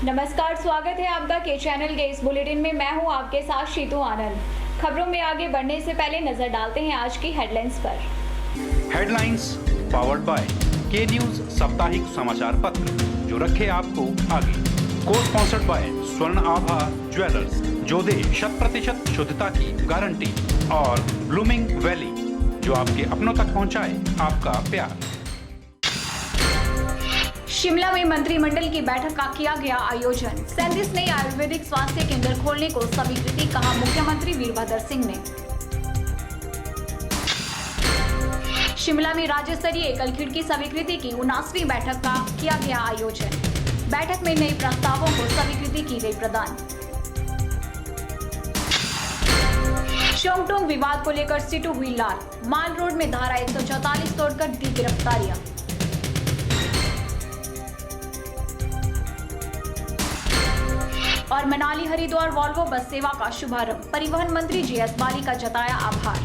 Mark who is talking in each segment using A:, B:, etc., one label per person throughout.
A: नमस्कार, स्वागत है आपका के चैनल के इस बुलेटिन में। मैं हूं आपके साथ शीतू आनंद। खबरों में आगे बढ़ने से पहले नजर डालते हैं आज की हेडलाइंस पर।
B: हेडलाइंस पावर्ड बाय के न्यूज साप्ताहिक समाचार पत्र, जो रखे आपको आगे। को स्पॉन्सर्ड बाय स्वर्ण आभा ज्वेलर्स, जो दे 100% शुद्धता की गारंटी, और ब्लूमिंग वैली, जो आपके अपनों तक पहुंचाए आपका प्यार।
A: शिमला में मंत्रिमंडल की बैठक का किया गया आयोजन। 37 नए आयुर्वेदिक स्वास्थ्य केंद्र खोलने को स्वीकृति, कहा मुख्यमंत्री वीरभद्र सिंह ने। शिमला में राज्य स्तरीय एकल खिड़की स्वीकृति की 79वीं बैठक का किया गया आयोजन। बैठक में नए प्रस्तावों को स्वीकृति की गई प्रदान। शोंगटोंग विवाद को लेकर सिटू हुई लाल। माल रोड में धारा 144 तोड़कर दी गिरफ्तारियां। और मनाली हरिद्वार वॉल्वो बस सेवा का शुभारंभ। परिवहन मंत्री जीएस बाली का जताया आभार।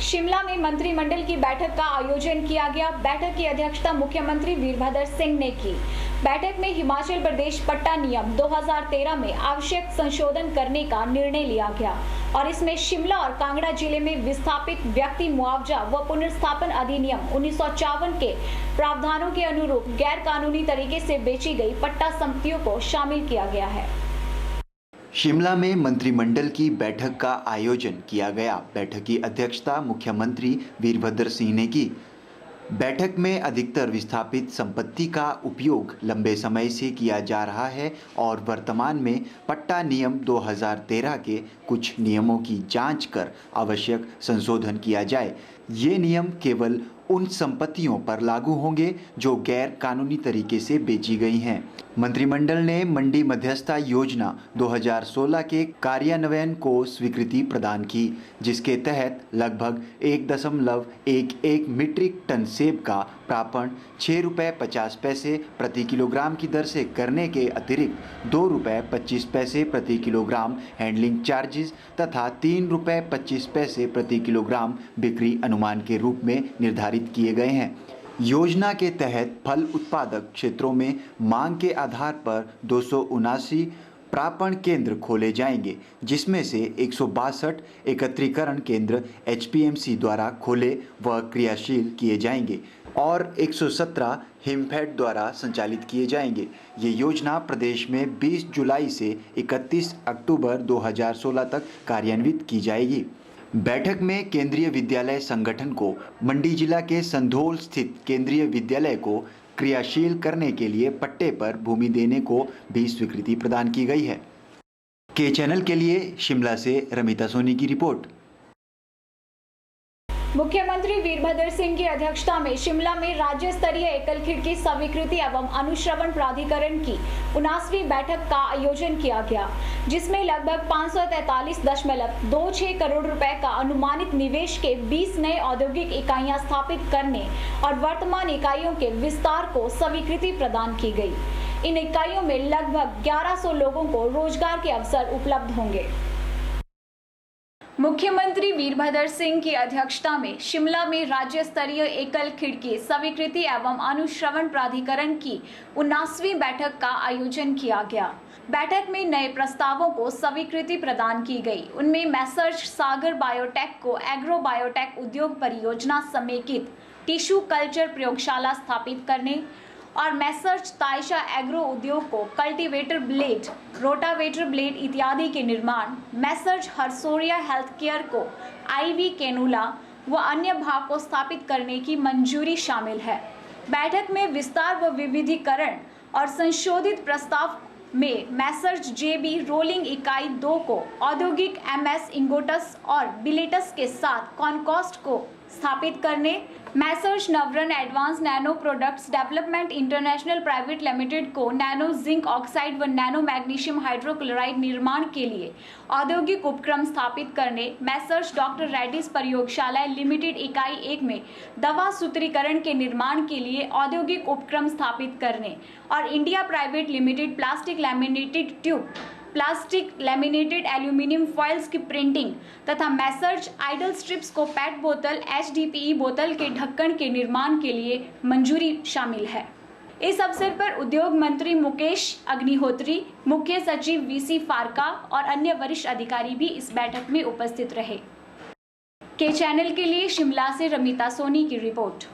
A: शिमला में मंत्रिमंडल की बैठक का आयोजन किया गया। बैठक की अध्यक्षता मुख्यमंत्री वीरभद्र सिंह ने की। बैठक में हिमाचल प्रदेश पट्टा नियम 2013 में आवश्यक संशोधन करने का निर्णय लिया गया और इसमें शिमला और कांगड़ा जिले में विस्थापित व्यक्ति मुआवजा व पुनर्स्थापन अधिनियम 1954 के प्रावधानों के अनुरूप गैर कानूनी तरीके से बेची गई पट्टा संपत्तियों को शामिल किया गया है।
C: शिमला में मंत्रिमंडल की बैठक का आयोजन किया गया। बैठक की अध्यक्षता मुख्यमंत्री वीरभद्र सिंह ने की। बैठक में अधिकतर विस्थापित संपत्ति का उपयोग लंबे समय से किया जा रहा है और वर्तमान में पट्टा नियम 2013 के कुछ नियमों की जांच कर आवश्यक संशोधन किया जाए। ये नियम केवल उन संपत्तियों पर लागू होंगे जो गैर कानूनी तरीके से बेची गई हैं। मंत्रिमंडल ने मंडी मध्यस्थता योजना 2016 के कार्यान्वयन को स्वीकृति प्रदान की, जिसके तहत लगभग 1.11 मीट्रिक टन सेब का प्रापण 6 रुपये 50 पैसे प्रति किलोग्राम की दर से करने के अतिरिक्त 2 रुपये 25 पैसे प्रति किलोग्राम हैंडलिंग चार्जेस तथा 3 रुपये 25 पैसे प्रति किलोग्राम बिक्री अनुमान के रूप में निर्धारित किए गए हैं। योजना के तहत फल उत्पादक क्षेत्रों में मांग के आधार पर 279 प्रापण केंद्र खोले जाएंगे, जिसमें से 162 एकत्रीकरण केंद्र एचपीएमसी द्वारा खोले व क्रियाशील किए जाएंगे और 117 हिमफेड द्वारा संचालित किए जाएंगे। ये योजना प्रदेश में 20 जुलाई से 31 अक्टूबर 2016 तक कार्यान्वित की जाएगी। बैठक में केंद्रीय विद्यालय संगठन को मंडी जिला के संधोल स्थित केंद्रीय विद्यालय को क्रियाशील करने के लिए पट्टे पर भूमि देने को भी स्वीकृति प्रदान की गई है। के चैनल के लिए शिमला से रमिता सोनी की रिपोर्ट।
A: मुख्यमंत्री वीरभद्र सिंह की अध्यक्षता में शिमला में राज्य स्तरीय एकल खिड़की स्वीकृति एवं अनुश्रवण प्राधिकरण की 79वीं बैठक का आयोजन किया गया, जिसमें लगभग 543.26 करोड़ रुपए का अनुमानित निवेश के 20 नए औद्योगिक इकाइयां स्थापित करने और वर्तमान इकाइयों के विस्तार को स्वीकृति प्रदान की गई। इन इकाइयों में लगभग 1100 लोगों को रोजगार के अवसर उपलब्ध होंगे। मुख्यमंत्री वीरभद्र सिंह की अध्यक्षता में शिमला में राज्य स्तरीय एकल खिड़की स्वीकृति एवं अनुश्रवण प्राधिकरण की 79वीं बैठक का आयोजन किया गया। बैठक में नए प्रस्तावों को स्वीकृति प्रदान की गई। उनमें मैसर्ज सागर बायोटेक को एग्रो बायोटेक उद्योग परियोजना समेकित टिश्यू कल्चर प्रयोगशाला स्थापित करने और मैसर्ज तायशा एग्रो उद्योग को कल्टीवेटर ब्लेड, रोटावेटर ब्लेड इत्यादि के निर्माण, मैसर्ज हरसोरिया हेल्थ केयर को आईवी कैनुला व अन्य भाग को स्थापित करने की मंजूरी शामिल है। बैठक में विस्तार व विविधीकरण और संशोधित प्रस्ताव में मैसर्ज जेबी रोलिंग इकाई 2 को औद्योगिक एमएस इंगोटस और बिलेटस के साथ कॉनकॉस्ट को स्थापित करने, मैसर्ज नवरन advance nano products development international private limited को नैनो जिंक ऑक्साइड व नैनो मैग्नीशियम हाइड्रोक्लोराइड निर्माण के लिए औद्योगिक उपक्रम स्थापित करने, मैसर्ज डॉक्टर रेड्डीज प्रयोगशाला लिमिटेड इकाई 1 में दवा सूत्रीकरण के निर्माण के लिए औद्योगिक उपक्रम स्थापित करने और India private limited plastic laminated tube plastic, laminated aluminium foils की प्रिंटिंग तथा मैसर्ज आइडल स्ट्रिप्स को पेट बोतल, HDPE बोतल के ढक्कन के निर्माण के लिए मंजूरी शामिल है। इस अवसर पर उद्योग मंत्री मुकेश अग्निहोत्री, मुख्य सचिव VC फारका और अन्य वरिष्ठ अधिकारी भी इस बैठक में उपस्थित रहे। के चैनल के लिए शिमला से रमिता सोनी की रिपोर्ट।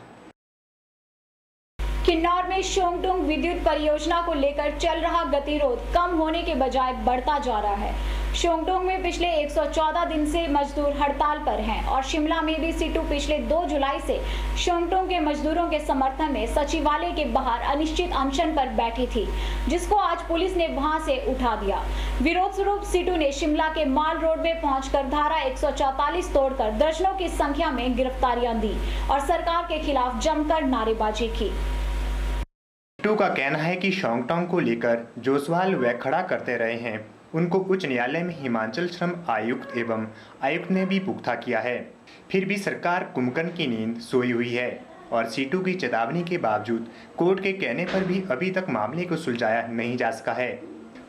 A: किन्नौर में शोंगटुंग विद्युत परियोजना को लेकर चल रहा गतिरोध कम होने के बजाय बढ़ता जा रहा है। शोंगटुंग में पिछले 114 दिन से मजदूर हड़ताल पर हैं और शिमला में भी सीटू पिछले 2 जुलाई से शोंगटुंग के मजदूरों के समर्थन में सचिवालय के बाहर अनिश्चित अनशन पर बैठी थी, जिसको आज पुलिस ने वहां से उठा दिया। विरोध स्वरूप सीटू ने शिमला के माल रोड में पहुंचकर धारा 144 तोड़कर दर्जनों की संख्या में गिरफ्तारियां दी और सरकार के खिलाफ जमकर नारेबाजी की।
D: सीटू का कहना है कि शोंगटुंग को लेकर जो सवाल वे खड़ा करते रहे हैं उनको उच्च न्यायालय में हिमाचल श्रम आयुक्त एवं आयुक्त ने भी पुख्ता किया है। फिर भी सरकार कुंभकर्ण की नींद सोई हुई है और सीटू की चेतावनी के बावजूद कोर्ट के कहने पर भी अभी तक मामले को सुलझाया नहीं जा सका है।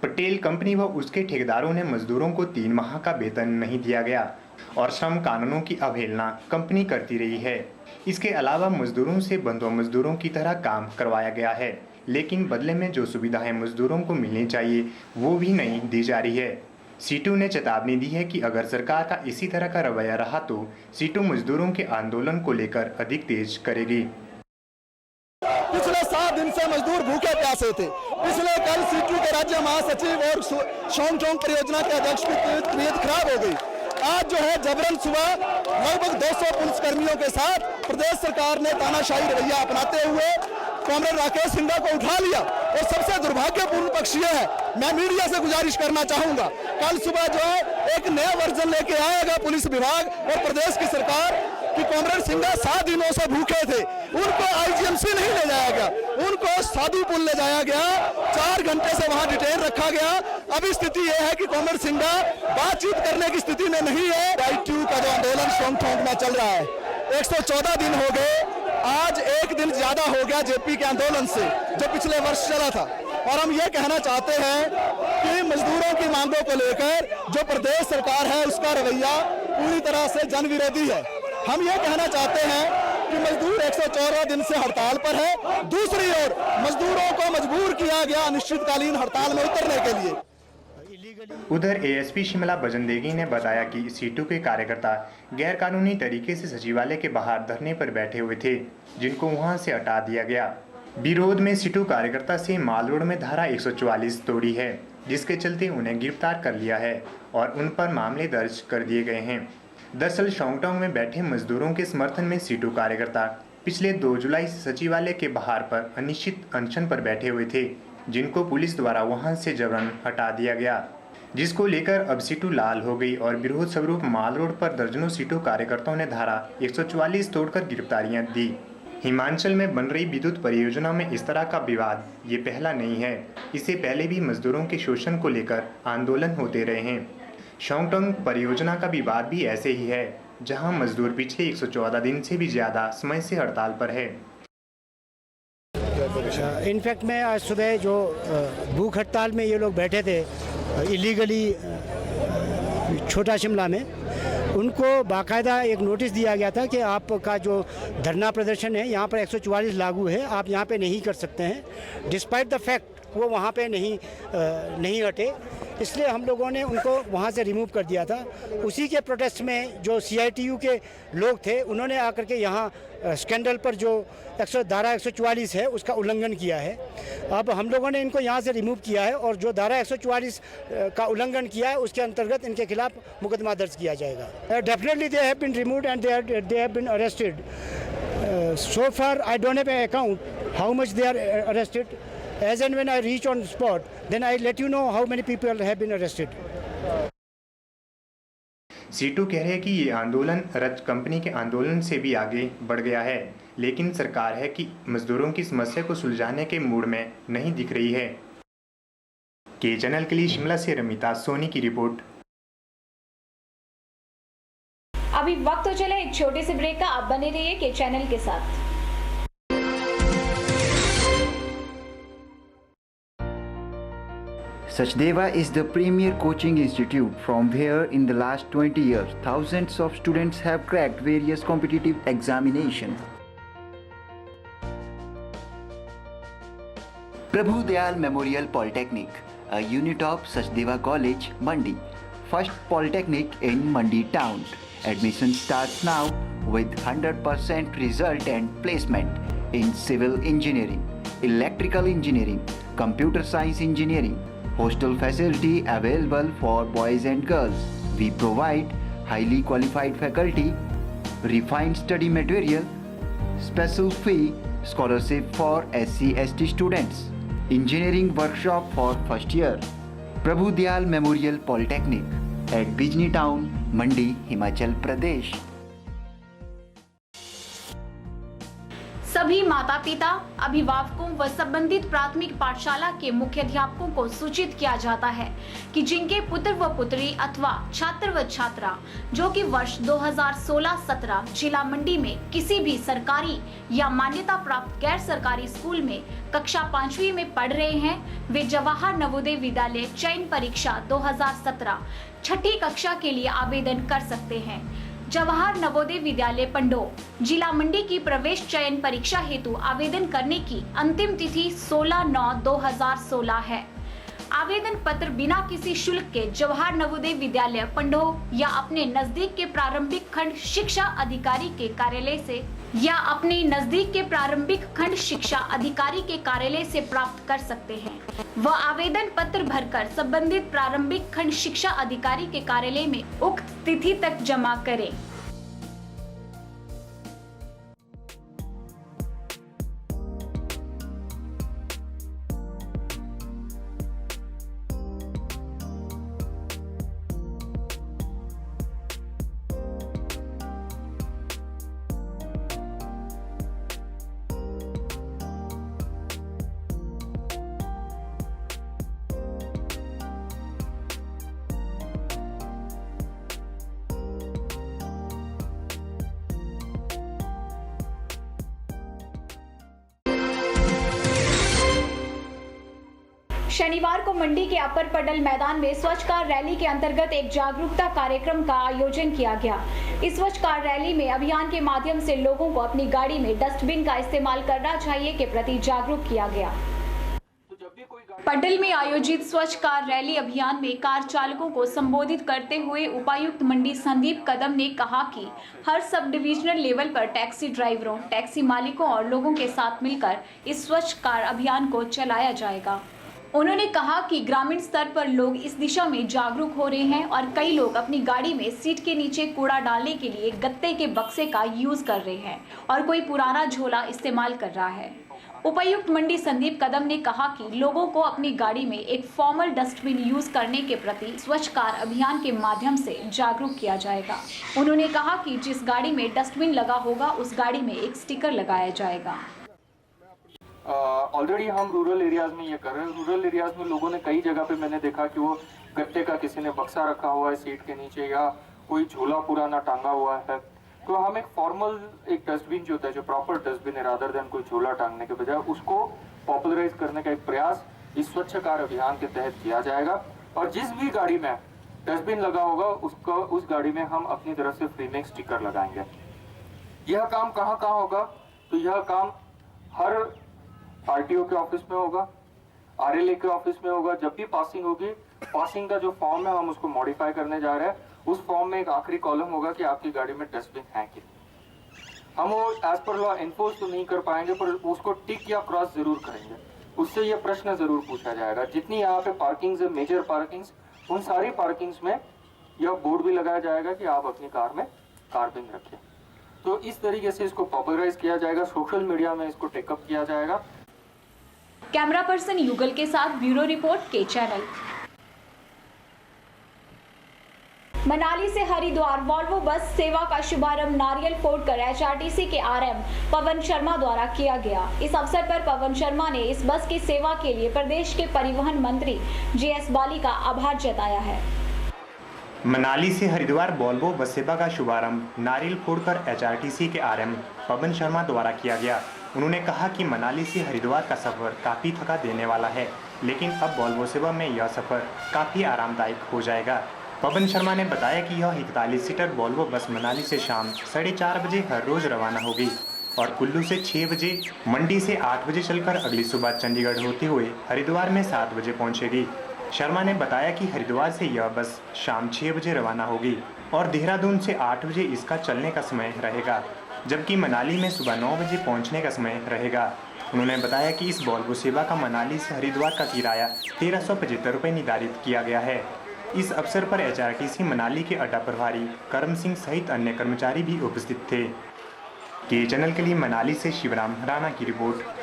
D: पटेल कंपनी व उसके ठेकेदारों ने मजदूरों को 3 माह का वेतन नहीं दिया गया और श्रम कानूनों की अवहेलना कंपनी करती रही है। इसके अलावा मजदूरों से बंधुआ मजदूरों की तरह काम करवाया गया है, लेकिन बदले में जो सुविधाएं मजदूरों को मिलनी चाहिए वो भी नहीं दी जा रही है। सीटू ने चेतावनी दी है कि अगर सरकार का इसी तरह का रवैया रहा तो सीटू मजदूरों के आंदोलन को लेकर अधिक तेज करेगी।
E: पिछले 7 दिन से मजदूर भूखे प्यासे थे। पिछले कल सीटू के राज्य महासचिव और शोंगटुंग परियोजना के अध्यक्ष की तबीयत खराब हो गई। आज जो है जबरन सुबह लगभग 200 पुलिसकर्मियों के साथ प्रदेश सरकार ने तानाशाही रवैया अपनाते हुए कॉमरेड राकेश सिंघा को उठा लिया और सबसे दुर्भाग्यपूर्ण पक्ष ये है, मैं मीडिया से गुजारिश करना चाहूंगा, कल सुबह जो है एक नया वर्जन लेके आएगा पुलिस विभाग और प्रदेश की सरकार कि कॉमरेड सिंघा 7 दिनों से भूखे थे, उनको IGMC नहीं ले जाया गया, उनको साधुपुर ले जाया गया, 4 घंटे से वहां डिटेन रखा गया। अभी स्थिति यह है कि कॉमरेड सिंघा बातचीत करने की स्थिति में नहीं है। ITU का जो आंदोलन शोंगटुंग में चल रहा है, 114 दिन हो गए, आज 1 दिन ज्यादा हो गया JP के आंदोलन से जो पिछले वर्ष चला था। और हम ये कहना चाहते हैं कि मजदूरों की मांगों को लेकर जो प्रदेश सरकार है उसका रवैया पूरी तरह से जन विरोधी है। हम ये कहना चाहते हैं कि मजदूर 114 दिन से हड़ताल पर है, दूसरी ओर मजदूरों को मजबूर किया गया अनिश्चितकालीन हड़ताल में उतरने के लिए।
D: उधर ASP शिमला बजनदेगी ने बताया कि सीटू के कार्यकर्ता गैरकानूनी तरीके से सचिवालय के बाहर धरने पर बैठे हुए थे, जिनको वहां से हटा दिया गया। विरोध में सीटू कार्यकर्ता से माल रोड में धारा 144 तोड़ी है, जिसके चलते उन्हें गिरफ्तार कर लिया है और उन पर मामले दर्ज कर दिए गए हैं। दरअसल शोंगटुंग में बैठे मजदूरों के समर्थन में सीटू कार्यकर्ता पिछले 2 जुलाई से सचिवालय के बाहर पर अनिश्चित अनशन पर बैठे हुए थे, जिनको पुलिस द्वारा वहां से जबरन हटा दिया गया, जिसको लेकर अब सीटू लाल हो गई और विरोध स्वरूप माल रोड पर दर्जनों सीटू कार्यकर्ताओं ने धारा 144 तोड़कर गिरफ्तारियां दी। हिमाचल में बन रही विद्युत परियोजना में इस तरह का विवाद ये पहला नहीं है। इससे पहले भी मजदूरों के शोषण को लेकर आंदोलन होते रहे हैं। शोंगटुंग परियोजना का विवाद भी ऐसे ही है, जहां मजदूर पिछले 114 दिन से भी ज्यादा समय से हड़ताल पर है।
F: इनफैक्ट मैं आज सुबह जो भूख हड़ताल में ये लोग बैठे थे इलीगली छोटा शिमला में, उनको बाकायदा एक नोटिस दिया गया था कि आपका जो धरना प्रदर्शन है यहाँ पर 144 लागू है, आप यहाँ पे नहीं कर सकते हैं। डिस्पाइट द फैक्ट वो वहाँ पे नहीं हटे, इसलिए हम लोगों ने उनको वहाँ से रिमूव कर दिया था। उसी के प्रोटेस्ट में जो CITU के लोग थे उन्होंने आकर के यहाँ स्कैंडल पर जो धारा 144 है उसका उल्लंघन किया है। अब हम लोगों ने इनको यहाँ से रिमूव किया है और जो धारा 144 का उल्लंघन किया है उसके अंतर्गत इनके खिलाफ मुकदमा दर्ज किया जाएगा। Definitely they have been removed and they have been arrested. So far I don't have an account how much they are arrested. As and when I reach on spot, then I let you know how many people have been arrested.
D: CITU कह रहे हैं कि ये आंदोलन रज company के आंदोलन से भी आगे बढ़ गया है, लेकिन सरकार है कि मजदूरों की समस्या को सुलझाने के मूड में नहीं दिख रही है। के चैनल के लिए शिमला से रमिता सोनी की रिपोर्ट।
A: अभी वक्त हो चला एक छोटे से ब्रेक का, आप बने रहिए के चैनल के साथ।
C: Sachdeva is the premier coaching institute from where in the last 20 years thousands of students have cracked various competitive examinations. Prabhu Dayal Memorial Polytechnic, a unit of Sachdeva College, Mandi, first polytechnic in Mandi town. Admission starts now with 100% result and placement in civil engineering, electrical engineering, computer science engineering. Hostel facility available for boys and girls. We provide highly qualified faculty, refined study material, special fee, scholarship for SC/ST students, engineering workshop for first year. Prabhu Dayal Memorial Polytechnic at Bijni Town, Mandi, Himachal Pradesh.
A: सभी माता पिता, अभिभावकों व संबंधित प्राथमिक पाठशाला के मुख्याध्यापकों को सूचित किया जाता है कि जिनके पुत्र व पुत्री अथवा छात्र व छात्रा जो कि वर्ष 2016-17 जिला मंडी में किसी भी सरकारी या मान्यता प्राप्त गैर सरकारी स्कूल में कक्षा 5वीं में पढ़ रहे हैं, वे जवाहर नवोदय विद्यालय चयन परीक्षा 2017 छठी कक्षा के लिए आवेदन कर सकते हैं। जवाहर नवोदय विद्यालय पंडो जिला मंडी की प्रवेश चयन परीक्षा हेतु आवेदन करने की अंतिम तिथि 16/9/2016 है। आवेदन पत्र बिना किसी शुल्क के जवाहर नवोदय विद्यालय पंडो या अपने नजदीक के प्रारंभिक खंड शिक्षा अधिकारी के कार्यालय से प्राप्त कर सकते हैं। वह आवेदन पत्र भरकर संबंधित प्रारंभिक खंड शिक्षा अधिकारी के कार्यालय में उक्त तिथि तक जमा करें। शनिवार को मंडी के अपर पडल मैदान में स्वच्छ कार रैली के अंतर्गत एक जागरूकता कार्यक्रम का आयोजन किया गया। इस स्वच्छ कार रैली में अभियान के माध्यम से लोगों को अपनी गाड़ी में डस्टबिन का इस्तेमाल करना चाहिए के प्रति जागरूक किया गया। पडल में आयोजित स्वच्छ कार रैली अभियान में कार चालकों को संबोधित करते हुए उपायुक्त मंडी संदीप कदम ने कहा कि हर सब डिविजनल लेवल पर टैक्सी ड्राइवरों, टैक्सी मालिकों और लोगों के साथ मिलकर इस स्वच्छ कार अभियान को चलाया जाएगा। उन्होंने कहा कि ग्रामीण स्तर पर लोग इस दिशा में जागरूक हो रहे हैं और कई लोग अपनी गाड़ी में सीट के नीचे कूड़ा डालने के लिए गत्ते के बक्से का यूज कर रहे हैं और कोई पुराना झोला इस्तेमाल कर रहा है। उपायुक्त मंडी संदीप कदम ने कहा कि लोगों को अपनी गाड़ी में एक फॉर्मल डस्टबिन यूज करने के प्रति स्वच्छ कार अभियान के माध्यम से जागरूक किया जाएगा। उन्होंने कहा कि जिस गाड़ी में डस्टबिन लगा होगा उस गाड़ी में एक स्टिकर लगाया जाएगा।
G: ऑलरेडी हम रूरल एरियाज में ये कर रहे हैं। रूरल एरियाज में लोगों ने कई जगह पे मैंने देखा कि वो गत्ते का किसी ने बक्सा रखा हुआ है सीट के नीचे या कोई झोला पुराना टांगा हुआ है। तो हम एक फॉर्मल एक डस्टबिन जो होता है, जो प्रॉपर डस्टबिन है, रादर देन कोई झोला टांगने के बजाय, उसको पॉपुलराइज करने का एक प्रयास इस स्वच्छ कार अभियान के तहत किया जाएगा। और जिस भी गाड़ी में डस्टबिन लगा होगा उस गाड़ी में हम अपनी तरफ से फ्री में स्टिकर लगाएंगे। यह काम कहाँ होगा? तो यह काम हर आरटीओ के ऑफिस में होगा, आरएलए के ऑफिस में होगा। जब भी पासिंग होगी, पासिंग का जो फॉर्म है हम उसको मॉडिफाई करने जा रहे हैं। उस फॉर्म में एक आखिरी कॉलम होगा कि आपकी गाड़ी में डस्टबिन है कि नहीं। हम वो एज पर लॉ एनफोर्स तो नहीं कर पाएंगे, पर उसको टिक या क्रॉस जरूर करेंगे। उससे ये प्रश्न जरूर पूछा जाएगा। जितनी यहाँ पे पार्किंग्स है, मेजर पार्किंग्स, उन सारी पार्किंग्स में यह बोर्ड भी लगाया जाएगा कि आप अपनी कार में कार्बिंग रखें। तो इस तरीके से इसको पॉपुलराइज किया जाएगा, सोशल मीडिया में इसको टेकअप किया जाएगा।
A: कैमरा पर्सन युगल के साथ ब्यूरो रिपोर्ट के चैनल। मनाली से हरिद्वार वॉल्वो बस सेवा का शुभारंभ नारियल फोड़कर एचआरटीसी के आरएम पवन शर्मा द्वारा किया गया। इस अवसर पर पवन शर्मा ने इस बस की सेवा के लिए प्रदेश के परिवहन मंत्री जीएस बाली का आभार जताया है।
D: मनाली से हरिद्वार वॉल्वो बस सेवा का शुभारंभ नारियल फोड़कर एचआरटीसी के आरएम पवन शर्मा द्वारा किया गया। उन्होंने कहा कि मनाली से हरिद्वार का सफर काफ़ी थका देने वाला है, लेकिन अब वॉल्वो सेवा में यह सफ़र काफ़ी आरामदायक हो जाएगा। पवन शर्मा ने बताया कि यह 41 सीटर वॉल्वो बस मनाली से शाम 4:30 बजे हर रोज रवाना होगी और कुल्लू से 6 बजे, मंडी से 8 बजे चलकर अगली सुबह चंडीगढ़ होते हुए हरिद्वार में 7 बजे पहुंचेगी। शर्मा ने बताया कि हरिद्वार से यह बस शाम 6 बजे रवाना होगी और देहरादून से 8 बजे इसका चलने का समय रहेगा, जबकि मनाली में सुबह 9 बजे पहुंचने का समय रहेगा। उन्होंने बताया कि इस वॉल्वो सेवा का मनाली से हरिद्वार का किराया 1375 रुपये निर्धारित किया गया है। इस अवसर पर HRTC मनाली के अड्डा प्रभारी करम सिंह सहित अन्य कर्मचारी भी उपस्थित थे। के चैनल के लिए मनाली से शिवराम राणा की रिपोर्ट।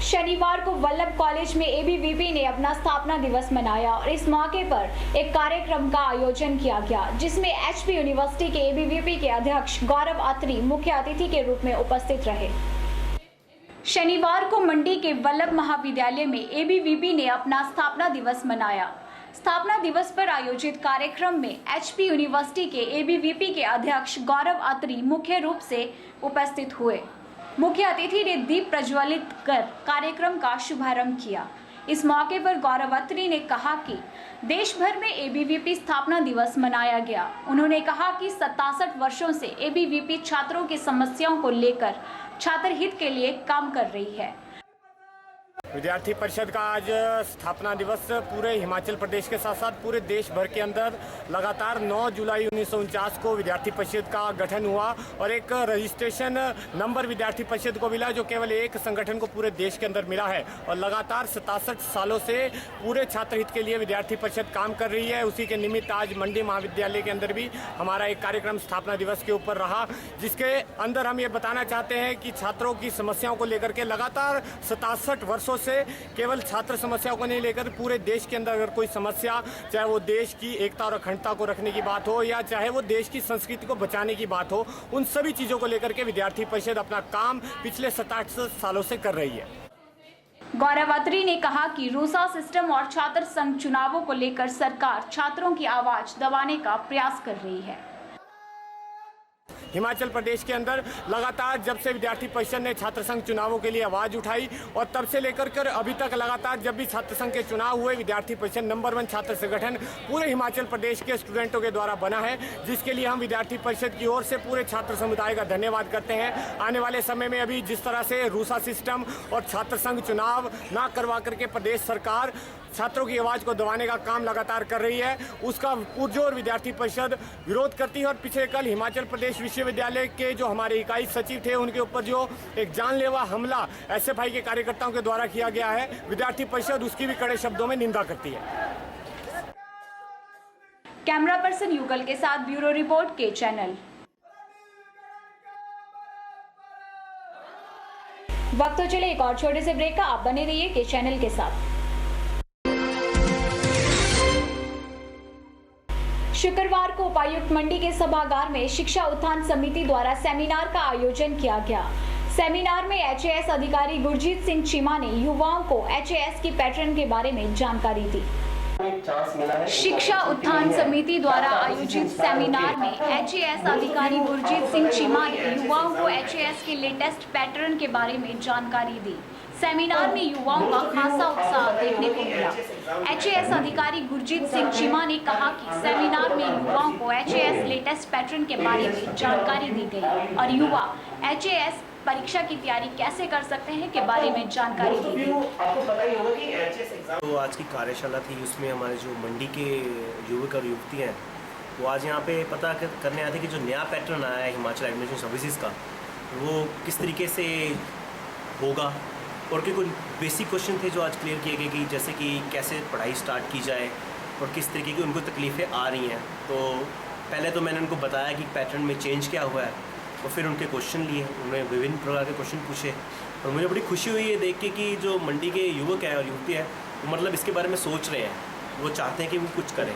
A: शनिवार को वल्लभ कॉलेज में ABVP ने अपना स्थापना दिवस मनाया और इस मौके पर एक कार्यक्रम का आयोजन किया गया, जिसमें HP यूनिवर्सिटी के ABVP के अध्यक्ष गौरव अत्री मुख्य अतिथि के रूप में उपस्थित रहे। शनिवार को मंडी के वल्लभ महाविद्यालय में ABVP ने अपना स्थापना दिवस मनाया। स्थापना दिवस पर आयोजित कार्यक्रम में HP यूनिवर्सिटी के ABVP के अध्यक्ष गौरव अत्री मुख्य रूप से उपस्थित हुए। मुख्य अतिथि ने दीप प्रज्वलित कर कार्यक्रम का शुभारंभ किया। इस मौके पर गौरव अत्री ने कहा कि देश भर में ABVP स्थापना दिवस मनाया गया। उन्होंने कहा कि 67 वर्षों से ABVP छात्रों की समस्याओं को लेकर छात्र हित के लिए काम कर रही है।
H: विद्यार्थी परिषद का आज स्थापना दिवस पूरे हिमाचल प्रदेश के साथ साथ पूरे देश भर के अंदर लगातार 9 जुलाई 1949 को विद्यार्थी परिषद का गठन हुआ और एक रजिस्ट्रेशन नंबर विद्यार्थी परिषद को मिला, जो केवल एक संगठन को पूरे देश के अंदर मिला है। और लगातार 67 सालों से पूरे छात्र हित के लिए विद्यार्थी परिषद काम कर रही है। उसी के निमित्त आज मंडी महाविद्यालय के अंदर भी हमारा एक कार्यक्रम स्थापना दिवस के ऊपर रहा, जिसके अंदर हम ये बताना चाहते हैं कि छात्रों की समस्याओं को लेकर के लगातार 67 वर्षों से केवल छात्र समस्याओं को नहीं लेकर पूरे देश के अंदर अगर कोई समस्या, चाहे वो देश की एकता और अखंडता को रखने की बात हो या चाहे वो देश की संस्कृति को बचाने की बात हो, उन सभी चीजों को लेकर के विद्यार्थी परिषद अपना काम पिछले 67 सालों से कर रही है।
A: गौरव अत्री ने कहा कि रूसा सिस्टम और छात्र संघ चुनावों को लेकर सरकार छात्रों की आवाज दबाने का प्रयास कर रही है।
H: हिमाचल प्रदेश के अंदर लगातार जब से विद्यार्थी परिषद ने छात्र संघ चुनावों के लिए आवाज उठाई और तब से लेकर कर अभी तक लगातार जब भी छात्र संघ के चुनाव हुए, विद्यार्थी परिषद नंबर 1 छात्र संगठन पूरे हिमाचल प्रदेश के स्टूडेंटों के द्वारा बना है, जिसके लिए हम विद्यार्थी परिषद की ओर से पूरे छात्र समुदाय का धन्यवाद करते हैं। आने वाले समय में अभी जिस तरह से रूसा सिस्टम और छात्र संघ चुनाव ना करवा करके प्रदेश सरकार छात्रों की आवाज को दबाने का काम लगातार कर रही है, उसका पुरजोर विद्यार्थी परिषद विरोध करती है। और पिछले कल हिमाचल प्रदेश विश्वविद्यालय के जो हमारे इकाई सचिव थे, उनके ऊपर जो एक जानलेवा हमला SFI के कार्यकर्ताओं के द्वारा किया गया है, विद्यार्थी परिषद उसकी भी कड़े शब्दों में निंदा करती है।
A: कैमरा पर्सन युगल के साथ ब्यूरो रिपोर्ट के चैनल। वक्त तो चले एक और छोटे से ब्रेक का, आप बने रहिए के चैनल के साथ। शुक्रवार को उपायुक्त मंडी के सभागार में शिक्षा उत्थान समिति द्वारा सेमिनार का आयोजन किया गया। सेमिनार में HAS अधिकारी गुरजीत सिंह चीमा ने युवाओं को HAS की पैटर्न के बारे में जानकारी दी। शिक्षा उत्थान समिति द्वारा आयोजित सेमिनार में HAS अधिकारी गुरजीत सिंह चीमा ने युवाओं को HAS के लेटेस्ट पैटर्न के बारे में जानकारी दी। सेमिनार में युवाओं का खासा उत्साह देखने को मिला। HAS अधिकारी गुरजीत सिंह चीमा ने कहा कि सेमिनार में युवाओं को HAS लेटेस्ट पैटर्न के बारे में जानकारी दी गई और युवा HAS परीक्षा की तैयारी कैसे कर सकते हैं के बारे में जानकारी दी गई।
I: आपको पता ही होगा कि HAS एग्जाम तो आज की कार्यशाला थी, उसमें हमारे जो मंडी के युवक और युवती हैं वो आज यहाँ पे पता करने आए थे कि जो नया पैटर्न आया है हिमाचल एडमिशन सर्विसेज का, वो किस तरीके से होगा और के कुछ बेसिक क्वेश्चन थे जो आज क्लियर किए गए कि जैसे कि कैसे पढ़ाई स्टार्ट की जाए और किस तरीके की उनको तकलीफ़ें आ रही हैं। तो पहले तो मैंने उनको बताया कि पैटर्न में चेंज क्या हुआ है और फिर उनके क्वेश्चन लिए, उन्होंने विभिन्न प्रकार के क्वेश्चन पूछे और मुझे बड़ी खुशी हुई है देख के कि जो मंडी के युवक हैं और युवती हैं वो मतलब इसके बारे में सोच रहे हैं, वो चाहते हैं कि वो कुछ करें।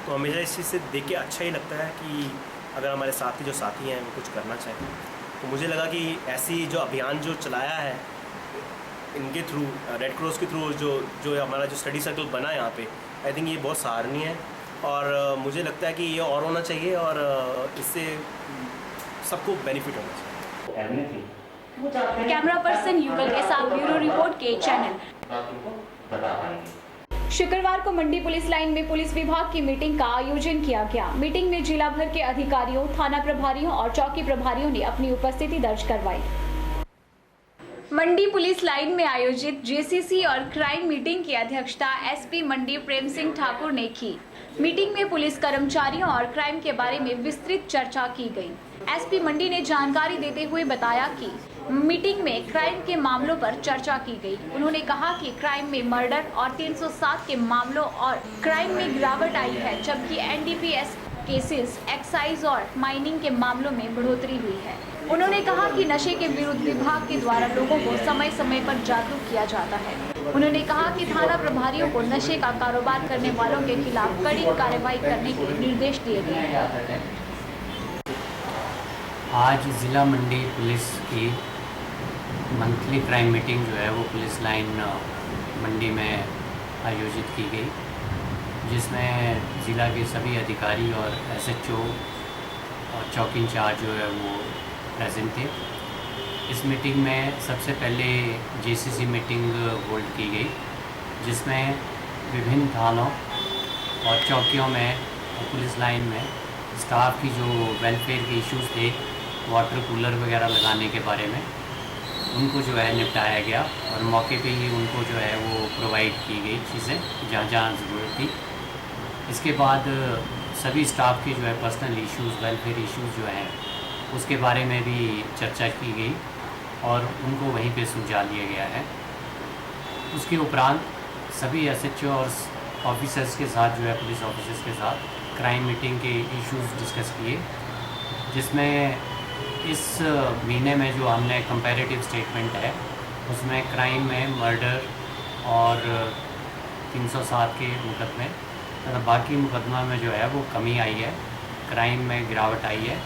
I: तो हमेशा इस चीज़ से देख के अच्छा ही लगता है कि अगर हमारे साथ के जो साथी हैं वो कुछ करना चाहें। तो मुझे लगा कि ऐसी जो अभियान जो चलाया है इनके थ्रू, रेड क्रॉस के थ्रू, जो हमारा जो स्टडी सर्कल बना है यहाँ पे, आई थिंक ये बहुत सराहनीय है और मुझे लगता है कि ये और होना चाहिए और इससे सबको बेनिफिट होना चाहिए।
A: कैमरा पर्सन युगल के साथ ब्यूरो रिपोर्ट के चैनल। शुक्रवार को मंडी पुलिस लाइन में पुलिस विभाग की मीटिंग का आयोजन किया गया। मीटिंग में जिला भर के अधिकारियों, थाना प्रभारियों और चौकी प्रभारियों ने अपनी उपस्थिति दर्ज करवाई। मंडी पुलिस लाइन में आयोजित जेसीसी और क्राइम मीटिंग की अध्यक्षता एसपी मंडी प्रेम सिंह ठाकुर ने की। मीटिंग में पुलिस कर्मचारियों और क्राइम के बारे में विस्तृत चर्चा की गई। एसपी मंडी ने जानकारी देते हुए बताया कि मीटिंग में क्राइम के मामलों पर चर्चा की गई। उन्होंने कहा कि क्राइम में मर्डर और 307 के मामलों और क्राइम में गिरावट आई है, जबकि एनडीपीएस केसेस, एक्साइज और माइनिंग के मामलों में बढ़ोतरी हुई है। उन्होंने कहा कि नशे के विरुद्ध विभाग के द्वारा लोगों को समय समय पर जागरूक किया जाता है। उन्होंने कहा कि थाना प्रभारियों को नशे का कारोबार करने वालों के खिलाफ कड़ी कार्रवाई करने के निर्देश दिए गए हैं।
J: आज ज़िला मंडी पुलिस की मंथली क्राइम मीटिंग जो है वो पुलिस लाइन मंडी में आयोजित की गई, जिसमें ज़िला के सभी अधिकारी और एसएचओ और चौकी इंचार्ज जो है वो प्रेजेंट थे। इस मीटिंग में सबसे पहले जेसीसी मीटिंग होल्ड की गई, जिसमें विभिन्न थानों और चौकियों में और पुलिस लाइन में स्टाफ की जो वेलफेयर के इश्यूज़ थे, वाटर कूलर वगैरह लगाने के बारे में, उनको जो है निपटाया गया और मौके पे ही उनको जो है वो प्रोवाइड की गई चीज़ें जहाँ जहाँ ज़रूरत थी। इसके बाद सभी स्टाफ के जो है पर्सनल इश्यूज़, वेलफेयर इश्यूज़ जो हैं उसके बारे में भी चर्चा की गई और उनको वहीं पे सुलझा लिया गया है। उसके उपरांत सभी एसएचओ और ऑफिसर्स के साथ जो है पुलिस ऑफिसर्स के साथ क्राइम मीटिंग के इश्यूज़ डिस्कस किए, जिसमें इस महीने में जो हमने कंपैरेटिव स्टेटमेंट है उसमें क्राइम में मर्डर और 307 के मुकदमे, मतलब बाकी मुकदमा में जो है वो कमी आई है, क्राइम में गिरावट आई है,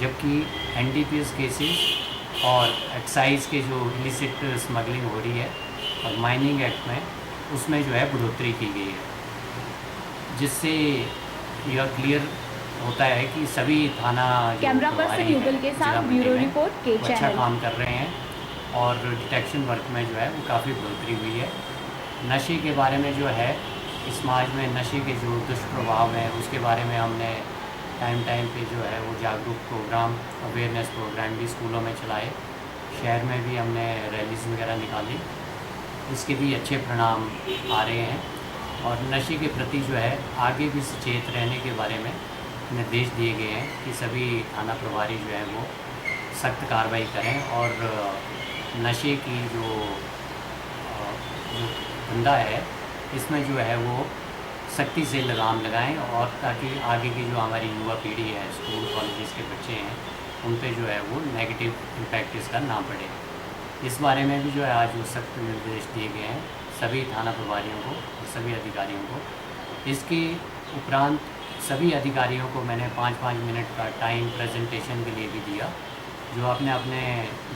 J: जबकि एनडीपीएस केसेस और एक्साइज के जो इलिसिट स्मगलिंग हो रही है और माइनिंग एक्ट में उसमें जो है बढ़ोतरी की गई है, जिससे यह क्लियर होता है कि सभी थाना
A: कैमरा पर्सन युगल के साथ ब्यूरो रिपोर्ट के
J: अच्छा
A: चैनल
J: काम कर रहे हैं और डिटेक्शन वर्क में जो है वो काफ़ी बढ़ोतरी हुई है। नशे के बारे में जो है समाज में नशे के जो दुष्प्रभाव हैं उसके बारे में हमने टाइम पे जो है वो जागरूक प्रोग्राम, अवेयरनेस प्रोग्राम भी स्कूलों में चलाए, शहर में भी हमने रैलीज वगैरह निकाली, इसके भी अच्छे परिणाम आ रहे हैं और नशे के प्रति जो है आगे भी सचेत रहने के बारे में निर्देश दिए गए हैं कि सभी थाना प्रभारी जो है वो सख्त कार्रवाई करें और नशे की जो धंधा है इसमें जो है वो सख्ती से लगाम लगाएं और ताकि आगे की जो हमारी युवा पीढ़ी है, स्कूल कॉलेजेस के बच्चे हैं, उन पे जो है वो नेगेटिव इम्पैक्ट इसका ना पड़े। इस बारे में भी जो है आज वो सख्त निर्देश दिए गए हैं सभी थाना प्रभारियों को और सभी अधिकारियों को। इसके उपरांत सभी अधिकारियों को मैंने 5-5 मिनट का टाइम प्रेजेंटेशन के लिए भी दिया, जो अपने अपने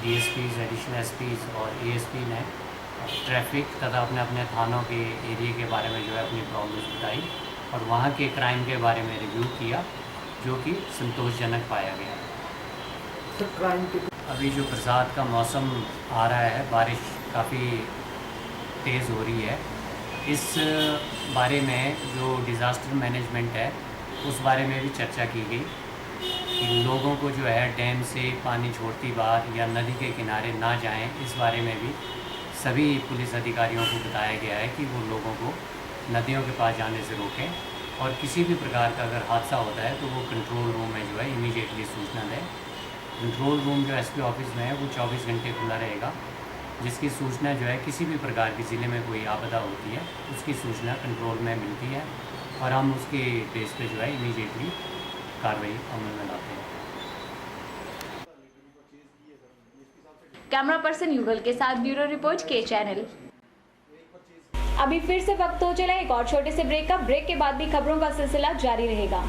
J: डीएसपीज़, एडिशनल एसपीज़ और एएसपी ने ट्रैफिक तथा अपने अपने थानों के एरिया के बारे में जो है अपनी प्रॉब्लम्स बताई और वहाँ के क्राइम के बारे में रिव्यू किया, जो कि संतोषजनक पाया गया।
K: तो क्राइम के
J: अभी जो बरसात का मौसम आ रहा है, बारिश काफ़ी तेज़ हो रही है, इस बारे में जो डिज़ास्टर मैनेजमेंट है उस बारे में भी चर्चा की गई कि लोगों को जो है डैम से पानी छोड़ती बार या नदी के किनारे ना जाएं, इस बारे में भी सभी पुलिस अधिकारियों को बताया गया है कि वो लोगों को नदियों के पास जाने से रोकें और किसी भी प्रकार का अगर हादसा होता है तो वो कंट्रोल रूम में जो है इमीडिएटली सूचना दें। कंट्रोल रूम जो एसपी ऑफिस में है वो 24 घंटे खुला रहेगा, जिसकी सूचना जो है किसी भी प्रकार की ज़िले में कोई आपदा होती है उसकी सूचना कंट्रोल में मिलती है और हम उसके बेस पे जो है इमीडिएटली कार्रवाई अमल में लाते हैं।
A: कैमरा पर्सन युगल के साथ ब्यूरो रिपोर्ट के चैनल। अभी फिर से वक्त हो चला एक और छोटे से ब्रेक का। ब्रेक के बाद भी खबरों का सिलसिला जारी रहेगा।